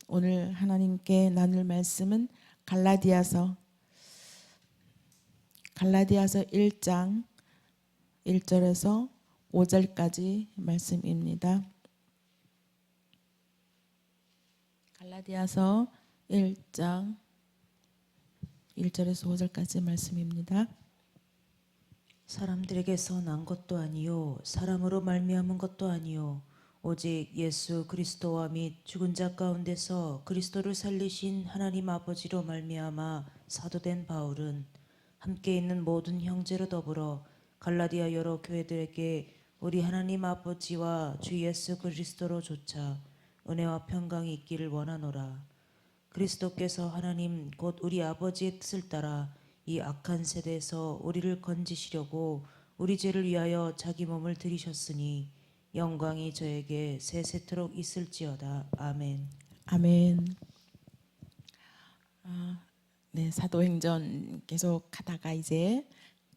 오늘 하나님께 나눌 말씀은 갈라디아서 1장 1절에서 5절까지 말씀입니다. 갈라디아서 1장 1절에서 5절까지 말씀입니다. 사람들에게서 난 것도 아니요 사람으로 말미암은 것도 아니요 오직 예수 그리스도와 및 죽은 자 가운데서 그리스도를 살리신 하나님 아버지로 말미암아 사도된 바울은 함께 있는 모든 형제로 더불어 갈라디아 여러 교회들에게 우리 하나님 아버지와 주 예수 그리스도로 조차 은혜와 평강이 있기를 원하노라. 그리스도께서 하나님 곧 우리 아버지의 뜻을 따라 이 악한 세대에서 우리를 건지시려고 우리 죄를 위하여 자기 몸을 들이셨으니 영광이 저에게 세세토록 있을지어다. 아멘. 아멘. 네, 사도행전 계속 하다가 이제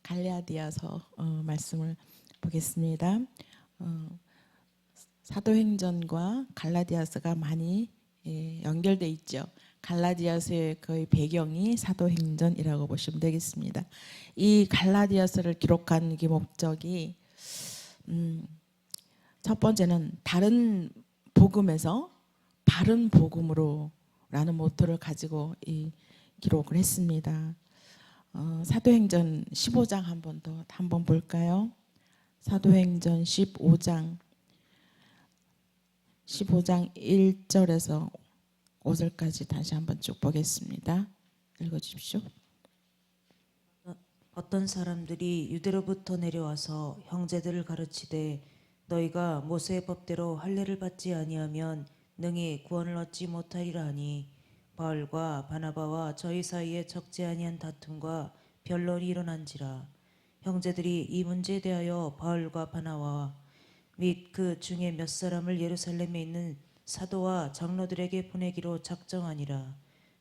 갈라디아서 말씀을 보겠습니다. 사도행전과 갈라디아서가 많이 연결돼 있죠. 갈라디아서의 거의 배경이 사도행전이라고 보시면 되겠습니다. 이 갈라디아서를 기록한 이 목적이 첫 번째는 다른 복음에서 바른 복음으로 라는 모토를 가지고 이 기록을 했습니다. 사도행전 15장 한번 볼까요? 사도행전 15장 1절에서 5절까지 다시 한번 쭉 보겠습니다. 읽어주십시오. 어떤 사람들이 유대로부터 내려와서 형제들을 가르치되 너희가 모세의 법대로 할례를 받지 아니하면 능히 구원을 얻지 못하리라 하니 바울과 바나바와 저희 사이에 적지 아니한 다툼과 변론이 일어난지라. 형제들이 이 문제에 대하여 바울과 바나바와 및 그 중에 몇 사람을 예루살렘에 있는 사도와 장로들에게 보내기로 작정하니라.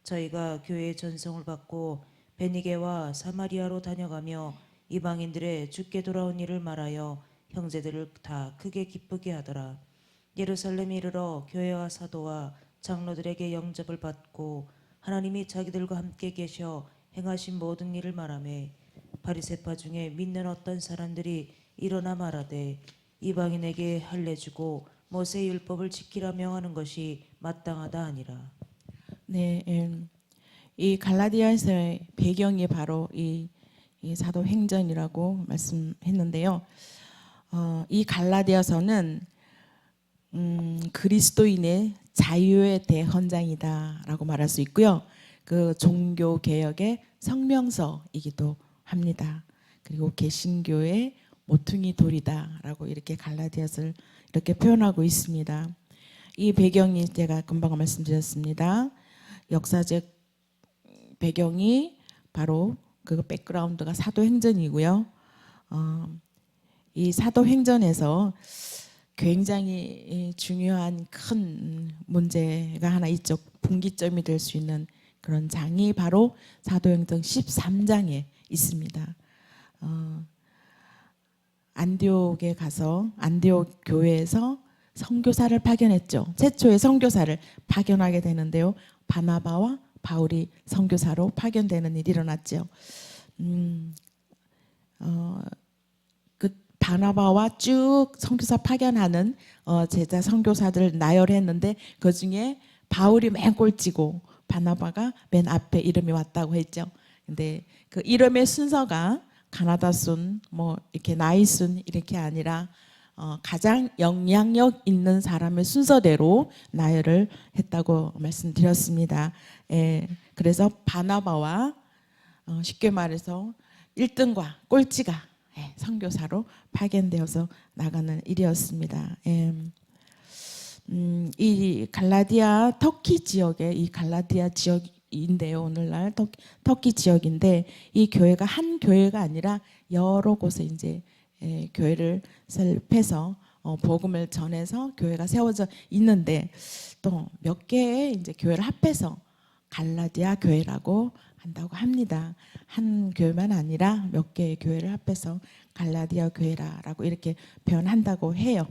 저희가 교회의 전송을 받고 베니게와 사마리아로 다녀가며 이방인들의 주께 돌아온 일을 말하여 형제들을 다 크게 기쁘게 하더라. 예루살렘에 이르러 교회와 사도와 장로들에게 영접을 받고 하나님이 자기들과 함께 계셔 행하신 모든 일을 말하며 바리새파 중에 믿는 어떤 사람들이 일어나 말하되 이방인에게 할례 주고 모세의 율법을 지키라 명하는 것이 마땅하다 하니라. 네, 이 갈라디아서의 배경이 바로 이 사도행전이라고 말씀했는데요. 이 갈라디아서는 그리스도인의 자유의 대헌장이다라고 말할 수 있고요. 그 종교 개혁의 성명서이기도 합니다. 그리고 개신교의 모퉁이 돌이다라고 이렇게 갈라디아서를 이렇게 표현하고 있습니다. 이 배경이 제가 금방 말씀드렸습니다. 역사적 배경이 바로 그 백그라운드가 사도행전이고요. 이 사도행전에서 굉장히 중요한 큰 문제가 하나 있죠. 분기점이 될 수 있는 그런 장이 바로 사도행전 13장에 있습니다. 안디옥에 가서 안디옥 교회에서 선교사를 파견했죠. 최초의 선교사를 파견하게 되는데요. 바나바와 바울이 선교사로 파견되는 일이 일어났죠. 그 바나바와 쭉 선교사 파견하는 제자 선교사들 나열했는데 그 중에 바울이 맨 꼴찌고 바나바가 맨 앞에 이름이 왔다고 했죠. 근데 그 이름의 순서가 가나다 순, 뭐 이렇게 나이 순 이렇게 아니라 가장 영향력 있는 사람의 순서대로 나열을 했다고 말씀드렸습니다. 그래서 바나바와 쉽게 말해서 1등과 꼴찌가 선교사로 파견되어서 나가는 일이었습니다. 이 갈라디아 터키 지역에 이 갈라디아 지역인데요. 오늘날 터키 지역인데 이 교회가 한 교회가 아니라 여러 곳에 이제 교회를 설립해서 복음을 전해서 교회가 세워져 있는데 또 몇 개의 이제 교회를 합해서 갈라디아 교회라고 한다고 합니다. 한 교회만 아니라 몇 개의 교회를 합해서 갈라디아 교회라고 이렇게 표현한다고 해요.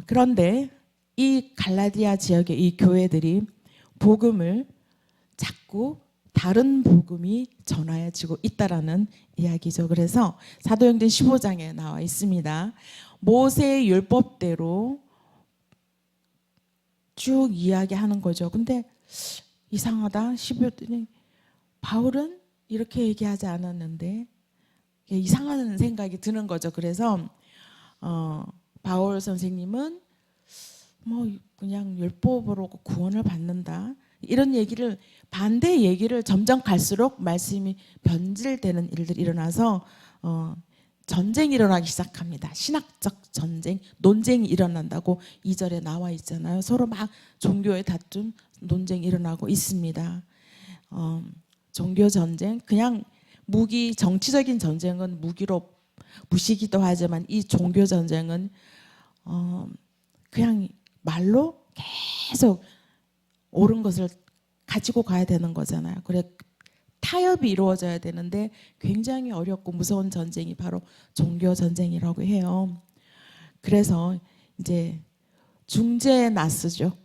그런데 이 갈라디아 지역의 이 교회들이 복음을 자꾸 다른 복음이 전하여지고 있다라는 이야기죠. 그래서 사도행전 15장에 나와 있습니다. 모세의 율법대로 쭉 이야기하는 거죠. 근데 이상하다 싶었더니 바울은 이렇게 얘기하지 않았는데 이상한 생각이 드는 거죠. 그래서 바울 선생님은 뭐 그냥 율법으로 구원을 받는다 이런 얘기를 반대 얘기를 점점 갈수록 말씀이 변질되는 일들이 일어나서 전쟁이 일어나기 시작합니다. 신학적 전쟁, 논쟁이 일어난다고 2절에 나와 있잖아요. 서로 막 종교의 다툼, 논쟁이 일어나고 있습니다. 종교 전쟁, 그냥 무기, 정치적인 전쟁은 무기로 부시기도 하지만 이 종교 전쟁은 그냥 말로 계속 옳은 것을 가지고 가야 되는 거잖아요. 그래 타협이 이루어져야 되는데 굉장히 어렵고 무서운 전쟁이 바로 종교 전쟁이라고 해요. 그래서 이제 중재에 나서죠.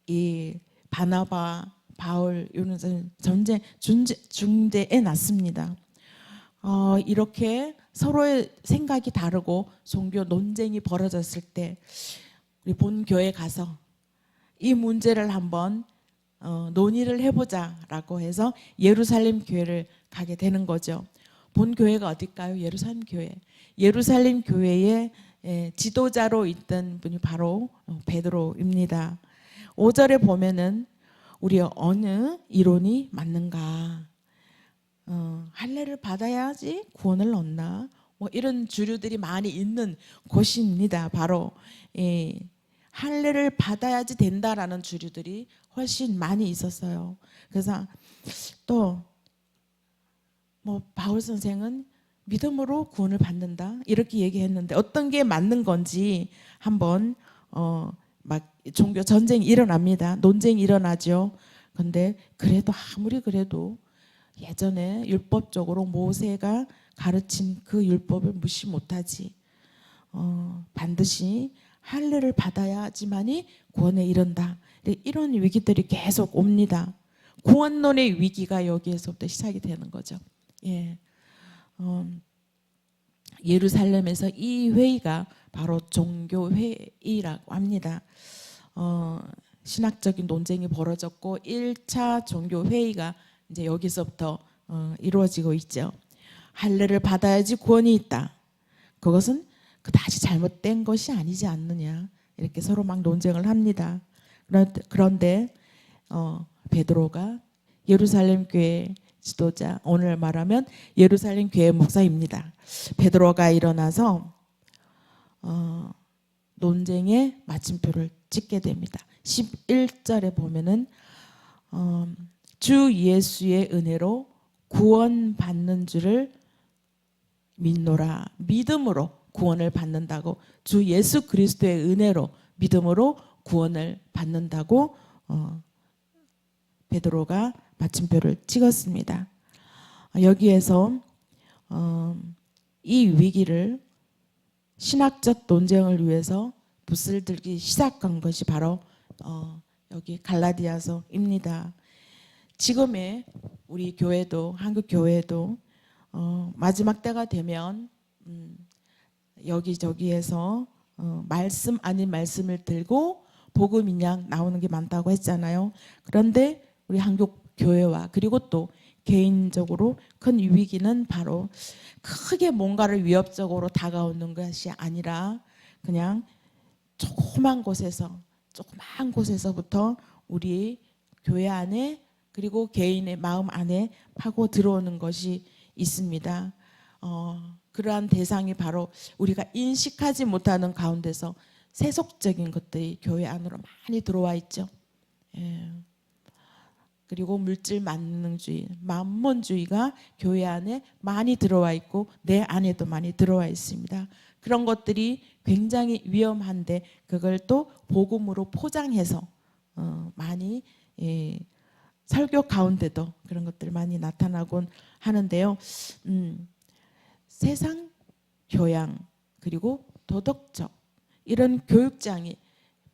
이 바나바, 바울 이런 전쟁 중재에 났습니다. 이렇게 서로의 생각이 다르고 종교 논쟁이 벌어졌을 때 우리 본 교회 가서 이 문제를 한번 논의를 해보자라고 해서 예루살렘 교회를 가게 되는 거죠. 본 교회가 어딜까요? 예루살렘 교회. 예루살렘 교회의 지도자로 있던 분이 바로 베드로입니다. 5절에 보면은 우리 어느 이론이 맞는가? 할례를 받아야지 구원을 얻나? 뭐 이런 주류들이 많이 있는 곳입니다. 바로 할례를 받아야지 된다라는 주류들이 훨씬 많이 있었어요. 그래서 또 뭐 바울 선생은 믿음으로 구원을 받는다 이렇게 얘기했는데 어떤 게 맞는 건지 한번 막 종교 전쟁이 일어납니다. 논쟁이 일어나죠. 근데 그래도 아무리 그래도 예전에 율법적으로 모세가 가르친 그 율법을 무시 못하지. 반드시 할례를 받아야지만이 구원에 이른다. 이런 위기들이 계속 옵니다. 구원론의 위기가 여기에서부터 시작이 되는 거죠. 예. 예루살렘에서 이 회의가 바로 종교 회의라고 합니다. 신학적인 논쟁이 벌어졌고 1차 종교 회의가 이제 여기서부터 이루어지고 있죠. 할례를 받아야지 구원이 있다. 그것은 그다지 잘못된 것이 아니지 않느냐. 이렇게 서로 막 논쟁을 합니다. 그런데 베드로가 예루살렘 교회 지도자, 오늘 말하면 예루살렘 교회 목사입니다. 베드로가 일어나서 논쟁의 마침표를 찍게 됩니다. 11절에 보면은 주 예수의 은혜로 구원받는 줄을 믿노라. 믿음으로 구원을 받는다고, 주 예수 그리스도의 은혜로 믿음으로 구원을 받는다고 베드로가 마침표를 찍었습니다. 여기에서 이 위기를 신학적 논쟁을 위해서 붓을 들기 시작한 것이 바로 여기 갈라디아서입니다. 지금의 우리 교회도, 한국 교회도 마지막 때가 되면 여기저기에서 말씀 아닌 말씀을 들고 복음인양 나오는 게 많다고 했잖아요. 그런데 우리 한국 교회와 그리고 또 개인적으로 큰 위기는 바로 크게 뭔가를 위협적으로 다가오는 것이 아니라 그냥 조그만 곳에서부터 우리 교회 안에 그리고 개인의 마음 안에 파고 들어오는 것이 있습니다. 그러한 대상이 바로 우리가 인식하지 못하는 가운데서 세속적인 것들이 교회 안으로 많이 들어와 있죠. 예. 그리고 물질 만능주의, 만몬주의가 교회 안에 많이 들어와 있고 내 안에도 많이 들어와 있습니다. 그런 것들이 굉장히 위험한데 그걸 또 복음으로 포장해서 많이 설교 가운데도 그런 것들 많이 나타나곤 하는데요. 세상 교양 그리고 도덕적 이런 교육장이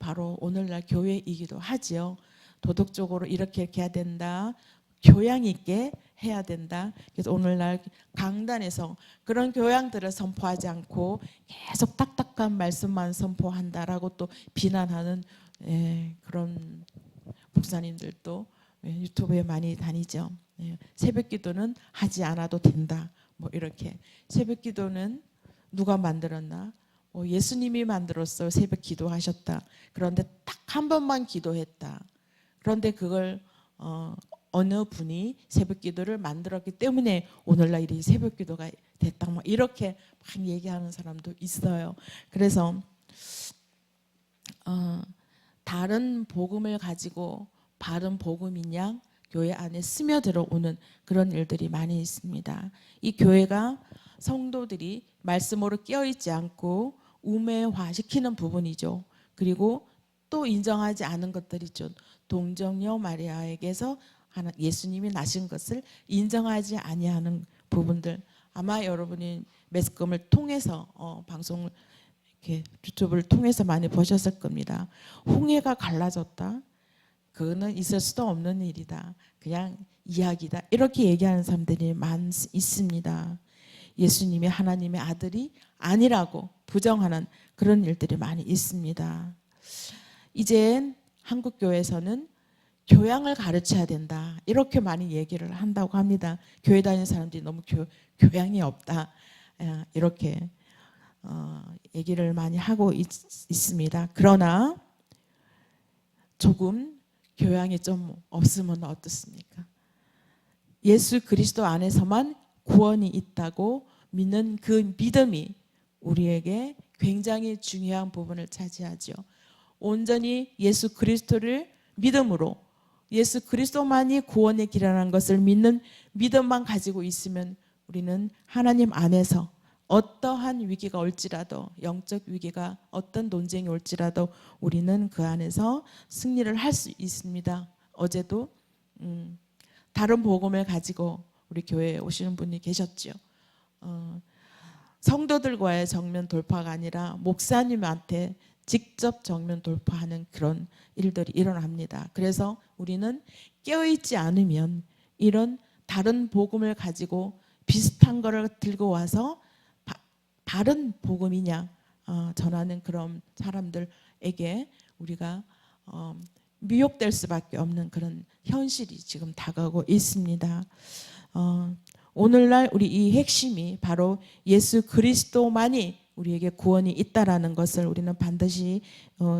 바로 오늘날 교회이기도 하지요. 도덕적으로 이렇게 해야 된다. 교양 있게 해야 된다. 그래서 오늘날 강단에서 그런 교양들을 선포하지 않고 계속 딱딱한 말씀만 선포한다라고 또 비난하는 그런 목사님들도 유튜브에 많이 다니죠. 새벽기도는 하지 않아도 된다. 뭐 이렇게 새벽기도는 누가 만들었나? 예수님이 만들었어. 새벽기도 하셨다. 그런데 딱 한 번만 기도했다. 그런데 그걸 어느 분이 새벽기도를 만들었기 때문에 오늘날 이 새벽기도가 됐다. 뭐 이렇게 막 얘기하는 사람도 있어요. 그래서 다른 복음을 가지고 바른 복음인 양 교회 안에 스며들어오는 그런 일들이 많이 있습니다. 이 교회가 성도들이 말씀으로 깨어있지 않고 우매화시키는 부분이죠. 그리고 또 인정하지 않은 것들이죠. 동정녀 마리아에게서 예수님이 나신 것을 인정하지 아니하는 부분들. 아마 여러분이 매스컴을 통해서 방송을 이렇게 유튜브를 통해서 많이 보셨을 겁니다. 홍해가 갈라졌다. 그거는 있을 수도 없는 일이다. 그냥 이야기다. 이렇게 얘기하는 사람들이 있습니다. 예수님이 하나님의 아들이 아니라고 부정하는 그런 일들이 많이 있습니다. 이제 한국 교회에서는 교양을 가르쳐야 된다. 이렇게 많이 얘기를 한다고 합니다. 교회 다니는 사람들이 너무 교양이 없다. 이렇게 얘기를 많이 하고 있습니다. 그러나 조금 교양이 좀 없으면 어떻습니까? 예수 그리스도 안에서만 구원이 있다고 믿는 그 믿음이 우리에게 굉장히 중요한 부분을 차지하죠. 온전히 예수 그리스도를 믿음으로 예수 그리스도만이 구원의 길이라는 것을 믿는 믿음만 가지고 있으면 우리는 하나님 안에서 어떠한 위기가 올지라도 영적 위기가 어떤 논쟁이 올지라도 우리는 그 안에서 승리를 할 수 있습니다. 어제도 다른 복음을 가지고 우리 교회에 오시는 분이 계셨죠. 성도들과의 정면 돌파가 아니라 목사님한테 직접 정면 돌파하는 그런 일들이 일어납니다. 그래서 우리는 깨어있지 않으면 이런 다른 복음을 가지고 비슷한 거를 들고 와서 다른 복음이냐 전하는 그런 사람들에게 우리가 미혹될 수밖에 없는 그런 현실이 지금 다가오고 있습니다. 오늘날 우리 이 핵심이 바로 예수 그리스도만이 우리에게 구원이 있다라는 것을 우리는 반드시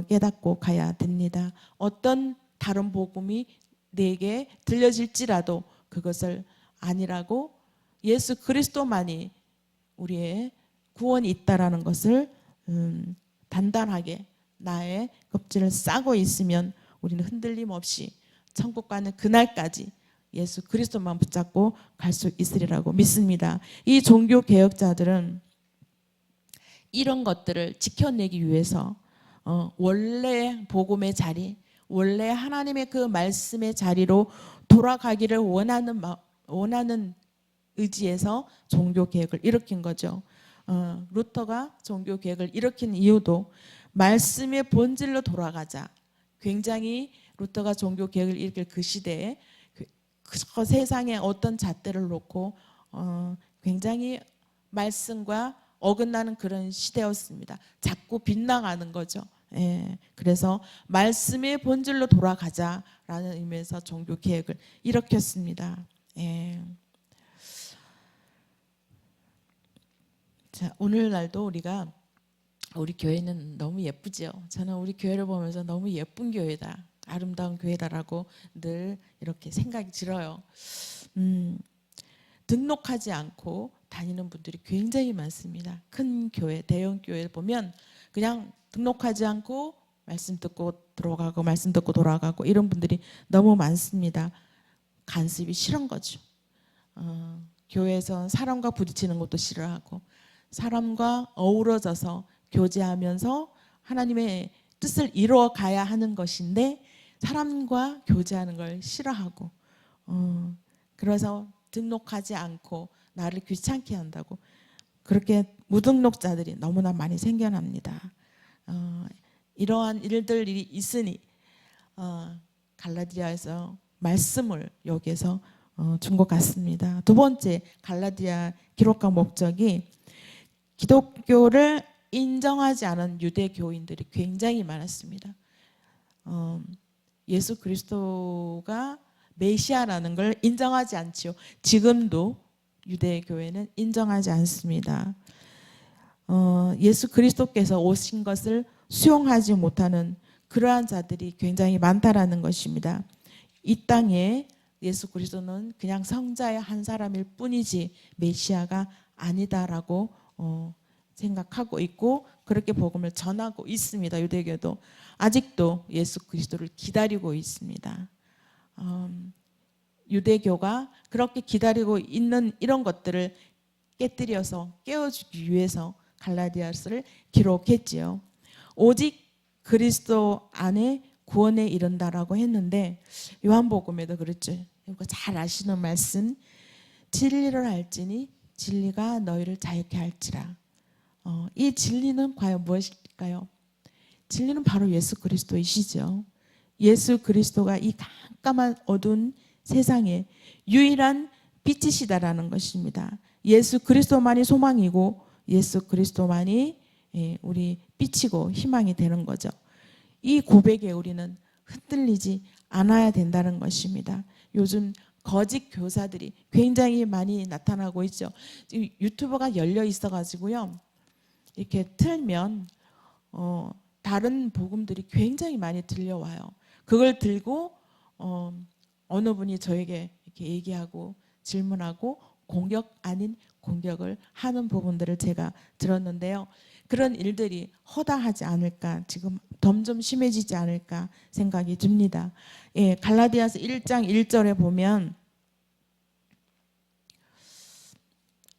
깨닫고 가야 됩니다. 어떤 다른 복음이 내게 들려질지라도 그것을 아니라고 예수 그리스도만이 우리의 구원이 있다라는 것을 단단하게 나의 껍질을 싸고 있으면 우리는 흔들림 없이 천국 가는 그날까지 예수 그리스도만 붙잡고 갈 수 있으리라고 믿습니다. 이 종교 개혁자들은 이런 것들을 지켜내기 위해서 원래 복음의 자리, 원래 하나님의 그 말씀의 자리로 돌아가기를 원하는 의지에서 종교 개혁을 일으킨 거죠. 루터가 종교 개혁을 일으킨 이유도 말씀의 본질로 돌아가자. 굉장히 루터가 종교 개혁을 일으킬 그 시대에 그 세상에 어떤 잣대를 놓고 굉장히 말씀과 어긋나는 그런 시대였습니다. 자꾸 빗나가는 거죠. 그래서 말씀의 본질로 돌아가자라는 의미에서 종교 개혁을 일으켰습니다. 자, 오늘날도 우리 교회는 너무 예쁘죠. 저는 우리 교회를 보면서 너무 예쁜 교회다, 아름다운 교회다라고 늘 이렇게 생각이 들어요. 등록하지 않고 다니는 분들이 굉장히 많습니다. 큰 교회, 대형 교회를 보면 그냥 등록하지 않고 말씀 듣고 들어가고 말씀 듣고 돌아가고 이런 분들이 너무 많습니다. 간섭이 싫은 거죠. 교회에서 사람과 부딪히는 것도 싫어하고 사람과 어우러져서 교제하면서 하나님의 뜻을 이루어 가야 하는 것인데 사람과 교제하는 걸 싫어하고 그래서 등록하지 않고 나를 귀찮게 한다고 그렇게 무등록자들이 너무나 많이 생겨납니다. 이러한 일들이 있으니 갈라디아에서 말씀을 여기에서 준 것 같습니다. 두 번째 갈라디아 기록한 목적이 기독교를 인정하지 않은 유대 교인들이 굉장히 많았습니다. 예수 그리스도가 메시아라는 걸 인정하지 않지요. 지금도 유대 교회는 인정하지 않습니다. 예수 그리스도께서 오신 것을 수용하지 못하는 그러한 자들이 굉장히 많다라는 것입니다. 이 땅에 예수 그리스도는 그냥 성자의 한 사람일 뿐이지 메시아가 아니다라고 생각하고 있고 그렇게 복음을 전하고 있습니다. 유대교도 아직도 예수 그리스도를 기다리고 있습니다. 유대교가 그렇게 기다리고 있는 이런 것들을 깨뜨려서 깨워주기 위해서 갈라디아서를 기록했지요. 오직 그리스도 안에 구원에 이른다라고 했는데 요한복음에도 그랬죠. 이거 잘 아시는 말씀, 진리를 알지니 진리가 너희를 자유케 할지라. 이 진리는 과연 무엇일까요? 진리는 바로 예수 그리스도이시죠. 예수 그리스도가 이 깜깜한 어두운 세상에 유일한 빛이시다라는 것입니다. 예수 그리스도만이 소망이고 예수 그리스도만이 우리 빛이고 희망이 되는 거죠. 이 고백에 우리는 흔들리지 않아야 된다는 것입니다. 요즘 거짓 교사들이 굉장히 많이 나타나고 있죠. 유튜버가 열려 있어가지고요. 이렇게 틀면 다른 복음들이 굉장히 많이 들려와요. 그걸 들고 어느 분이 저에게 이렇게 얘기하고 질문하고 공격 아닌 공격을 하는 부분들을 제가 들었는데요. 그런 일들이 허다하지 않을까, 지금 점점 심해지지 않을까 생각이 듭니다. 예, 갈라디아서 1장 1절에 보면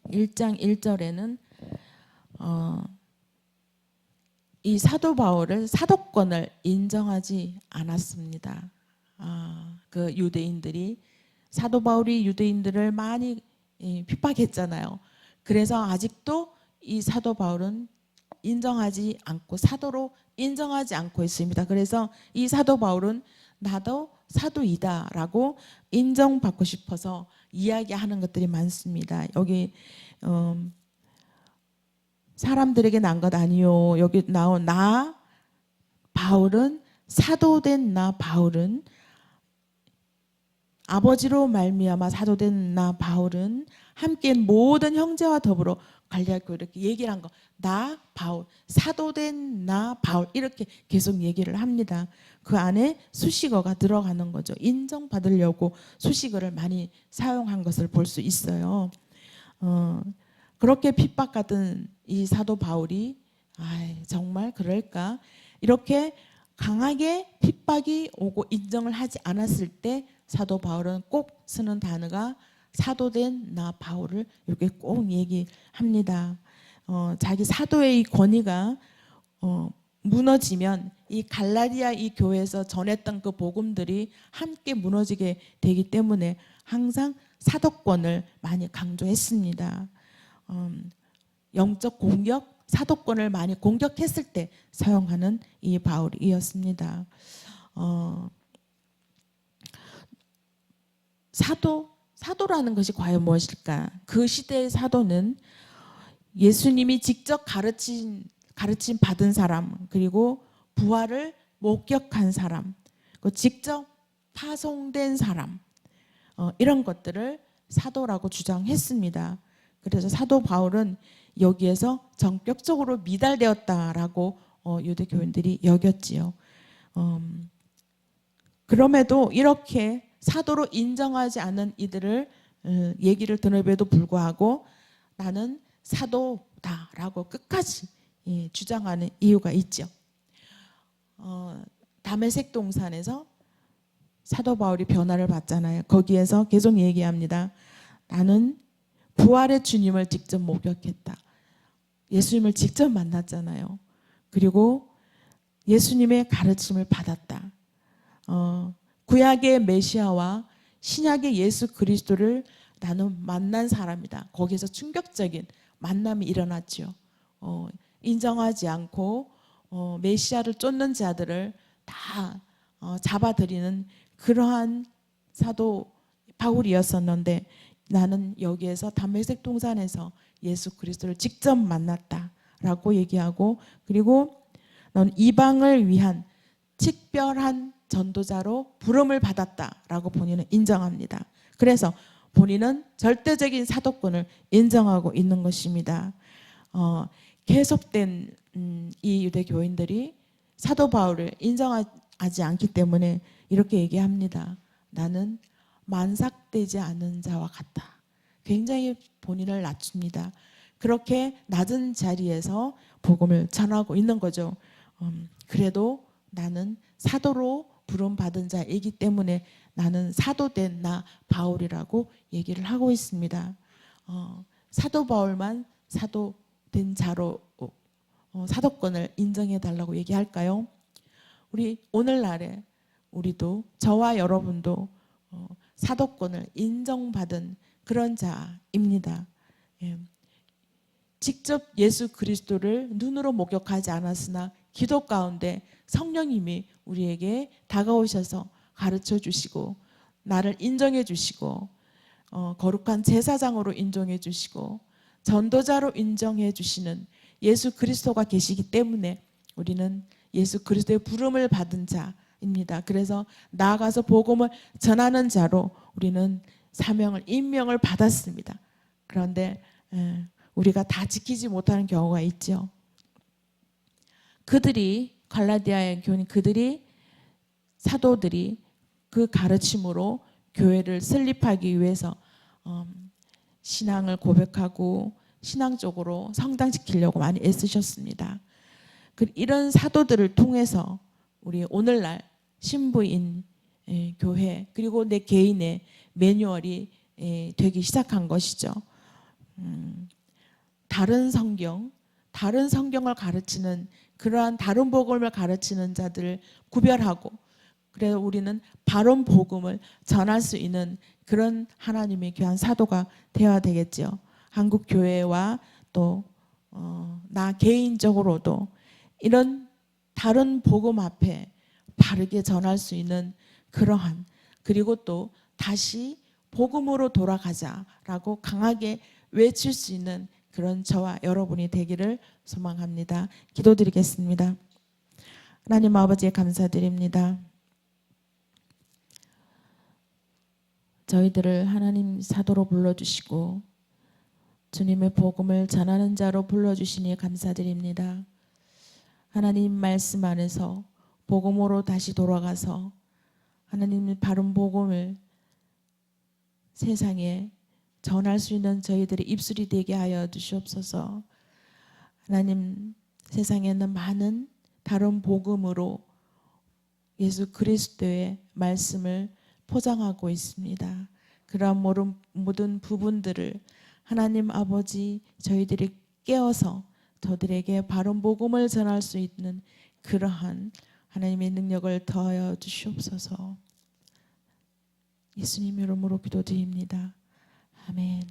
1장 1절에는 이 사도 바울을 사도권을 인정하지 않았습니다. 그 유대인들이 사도 바울이 유대인들을 많이 핍박했잖아요. 그래서 아직도 이 사도 바울은 인정하지 않고 사도로 인정하지 않고 있습니다. 그래서 이 사도 바울은 나도 사도이다라고 인정받고 싶어서 이야기하는 것들이 많습니다. 여기 사람들에게 난 것 아니요. 여기 나온 나 바울은 사도된 나 바울은 아버지로 말미암아 사도된 나 바울은 함께 모든 형제와 더불어 갈리아 교회 이렇게 얘기를 한 거. 나 바울, 사도된 나 바울 이렇게 계속 얘기를 합니다. 그 안에 수식어가 들어가는 거죠. 인정받으려고 수식어를 많이 사용한 것을 볼 수 있어요. 그렇게 핍박받은 이 사도 바울이 정말 그럴까? 이렇게 강하게 핍박이 오고 인정을 하지 않았을 때 사도 바울은 꼭 쓰는 단어가 사도된 나 바울을 이렇게 꼭 얘기합니다. 자기 사도의 이 권위가 무너지면 이 갈라디아 이 교회에서 전했던 그 복음들이 함께 무너지게 되기 때문에 항상 사도권을 많이 강조했습니다. 영적 공격, 사도권을 많이 공격했을 때 사용하는 이 바울이었습니다. 사도라는 것이 과연 무엇일까? 그 시대의 사도는 예수님이 직접 가르침 받은 사람, 그리고 부활을 목격한 사람, 직접 파송된 사람, 이런 것들을 사도라고 주장했습니다. 그래서 사도 바울은 여기에서 전격적으로 미달되었다라고 유대 교인들이 여겼지요. 그럼에도 이렇게 사도로 인정하지 않은 이들을 얘기를 들음에도 불구하고 나는 사도다라고 끝까지 주장하는 이유가 있죠. 다메섹 동산에서 사도 바울이 변화를 받잖아요. 거기에서 계속 얘기합니다. 나는 부활의 주님을 직접 목격했다. 예수님을 직접 만났잖아요. 그리고 예수님의 가르침을 받았다. 구약의 메시아와 신약의 예수 그리스도를 나는 만난 사람이다. 거기서 충격적인 만남이 일어났죠. 인정하지 않고 메시아를 쫓는 자들을 다 잡아들이는 그러한 사도 바울이었었는데, 나는 여기에서 담메색 동산에서 예수 그리스도를 직접 만났다라고 얘기하고, 그리고 넌 이방을 위한 특별한 전도자로 부름을 받았다라고 본인은 인정합니다. 그래서 본인은 절대적인 사도권을 인정하고 있는 것입니다. 계속된 이 유대 교인들이 사도 바울을 인정하지 않기 때문에 이렇게 얘기합니다. 나는 만삭되지 않은 자와 같다. 굉장히 본인을 낮춥니다. 그렇게 낮은 자리에서 복음을 전하고 있는 거죠. 그래도 나는 사도로 부름받은 자이기 때문에 나는 사도된 나 바울이라고 얘기를 하고 있습니다. 사도 바울만 사도된 자로 사도권을 인정해 달라고 얘기할까요? 우리 오늘날에 우리도, 저와 여러분도 사도권을 인정받은 그런 자입니다. 예. 직접 예수 그리스도를 눈으로 목격하지 않았으나 기도 가운데 성령님이 우리에게 다가오셔서 가르쳐 주시고, 나를 인정해 주시고, 거룩한 제사장으로 인정해 주시고, 전도자로 인정해 주시는 예수 그리스도가 계시기 때문에 우리는 예수 그리스도의 부름을 받은 자입니다. 그래서 나아가서 복음을 전하는 자로 우리는 사명을, 임명을 받았습니다. 그런데 우리가 다 지키지 못하는 경우가 있죠. 그들이, 갈라디아의 교인, 그들이, 사도들이 그 가르침으로 교회를 설립하기 위해서 신앙을 고백하고 신앙적으로 성장시키려고 많이 애쓰셨습니다. 이런 사도들을 통해서 우리 오늘날 신부인 교회, 그리고 내 개인의 매뉴얼이 되기 시작한 것이죠. 다른 성경을 가르치는, 그러한 다른 복음을 가르치는 자들을 구별하고, 그래서 우리는 바른 복음을 전할 수 있는 그런 하나님의 귀한 사도가 되어야 되겠죠. 한국 교회와 또 나 개인적으로도 이런 다른 복음 앞에 바르게 전할 수 있는 그러한, 그리고 또 다시 복음으로 돌아가자라고 강하게 외칠 수 있는 그런 저와 여러분이 되기를 소망합니다. 기도드리겠습니다. 하나님 아버지, 감사드립니다. 저희들을 하나님 사도로 불러주시고 주님의 복음을 전하는 자로 불러주시니 감사드립니다. 하나님 말씀 안에서 복음으로 다시 돌아가서 하나님의 바른 복음을 세상에 전할 수 있는 저희들의 입술이 되게 하여 주시옵소서. 하나님, 세상에는 많은 다른 복음으로 예수 그리스도의 말씀을 포장하고 있습니다. 그러한 모든 부분들을 하나님 아버지, 저희들이 깨어서 저들에게 바른 복음을 전할 수 있는 그러한 하나님의 능력을 더하여 주시옵소서. 예수님 이름으로 기도드립니다. 아멘.